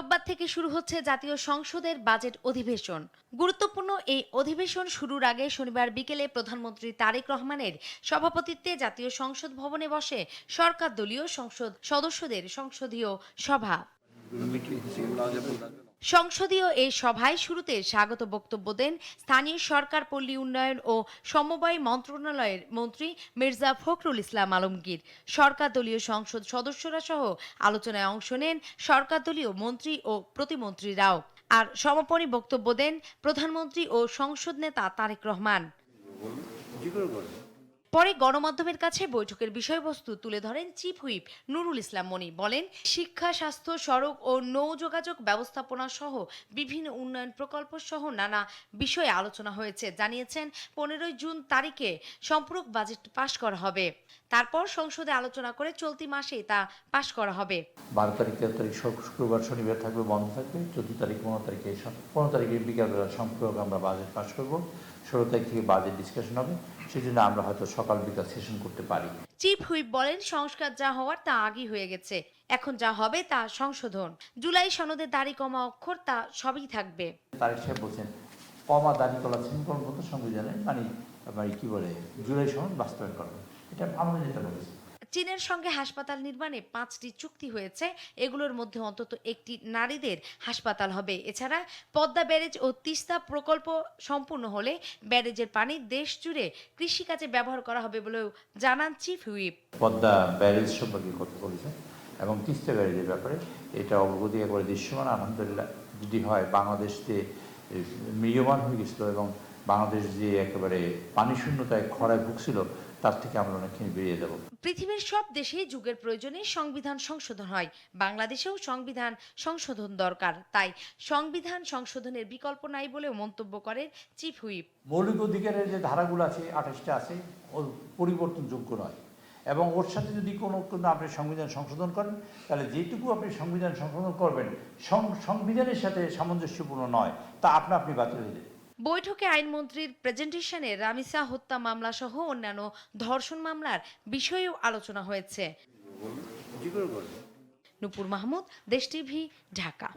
রোববার থেকে শুরু হচ্ছে জাতীয় সংসদের বাজেট অধিবেশন। গুরুত্বপূর্ণ এই অধিবেশন শুরুর আগে শনিবার বিকেলে প্রধানমন্ত্রী তারেক রহমানের সভাপতিত্বে জাতীয় সংসদ ভবনে বসে সরকার দলীয় সংসদ সদস্যদের সংসদীয় সভা। সংসদীয় এই সভায় শুরুতে স্বাগত বক্তব্য দেন স্থানীয় সরকার, পল্লী উন্নয়ন ও সমবায় মন্ত্রণালয়ের মন্ত্রী মির্জা ফখরুল ইসলাম আলমগীর। সরকার দলীয় সংসদ সদস্যরা সহ আলোচনায় অংশ নেন সরকার দলীয় মন্ত্রী ও প্রতিমন্ত্রীরাও। আর সমাপনী বক্তব্য দেন প্রধানমন্ত্রী ও সংসদ নেতা তারেক রহমান। পরে গণমাধ্যমের কাছে বৈঠকের বিষয়বস্তু তুলে ধরেন চিফ হুইপ নুরুল ইসলাম মনি। বলেন, শিক্ষা, স্বাস্থ্য, সড়ক ও নৌ যোগাযোগ ব্যবস্থাপনা সহ বিভিন্ন উন্নয়ন প্রকল্প সহ নানা বিষয়ে আলোচনা হয়েছে। জানিয়েছেন 15 জুন তারিখে সম্পূরক বাজেট পাশ করা হবে। তারপর সংসদে আলোচনা করে চলতি মাসেই তা পাশ করা হবে। 12 তারিখ, 13 তারিখ শুক্রবার শনিবার থাকবে, বন্ধ থাকবে। 14 তারিখ 15 তারিখে বিকালবেলা সম্পূরক আমরা বাজেট পাশ করব। 16 তারিখ থেকে বাজেট ডিসকাশন হবে। সেই জন্য আমরা হয়তো সকাল বিকাল সেশন করতে পারি। চিফ হুইপ বলেন, সংস্কার যা হওয়ার তা আগেই হয়ে গেছে, এখন যা হবে তা সংশোধন। জুলাই সনদের দাড়ি কমা অক্ষর তা সবই থাকবে। তারেক সাহেব বলছেন কমা দাড়ি কলা সিঙ্কল মতো সংবিধানে মানে কি বলে জুলাই সনদ বাস্তবায়ন করবেন। এটা আমাদের যেটা বলেছে। চীনের সঙ্গে হাসপাতাল নির্মাণে 5টি চুক্তি হয়েছে। এগুলোর মধ্যে অন্তত একটি নারীদের হাসপাতাল হবে। এছাড়া পদ্মা ব্যারেজ ও তিস্তা প্রকল্প সম্পূর্ণ হলে ব্যারেজের পানি দেশ জুড়ে কৃষিকাজে ব্যবহার করা হবে বলেও জানান চিফ হুইপ। পদ্মা ব্যারেজ সম্পর্কে কথা বলেছেন এবং তিস্তা ব্যারেজের ব্যাপারে এটা অগ্রগতি একবারে দৃশ্যমান। আলহামদুলিল্লাহ যদি হয়, বাংলাদেশ যে ম্রিয়মান হয়ে গেছিল এবং বাংলাদেশ যে একেবারে পানি শূন্যতায় খরায় ভুগছিল, তার থেকে আমরা অনেকখানি বেরিয়ে যাব। পৃথিবীর সব দেশেই যুগের প্রয়োজনে সংবিধান সংশোধন হয়। বাংলাদেশেও সংবিধান সংশোধন দরকার। তাই সংবিধান সংশোধনের বিকল্প নাই বলেও মন্তব্য করেন চিফ হুইপ। মৌলিক অধিকারের যে ধারাগুলো আছে, 28টা আছে, ও পরিবর্তনযোগ্য নয় এবং ওর সাথে যদি কোনো আপনি সংবিধান সংশোধন করেন, তাহলে যেটুকু আপনি সংবিধান সংশোধন করবেন সংবিধানের সাথে সামঞ্জস্যপূর্ণ নয়, তা আপনি বাতিল হয়ে যাবে। বৈঠকে আইনমন্ত্রীর প্রেজেন্টেশনে রামিসা হত্যা মামলা সহ অন্যান্য ধর্ষণ মামলার বিষয়েও আলোচনা হয়েছে। নূপুর মাহমুদ, দেশ টিভি, ঢাকা।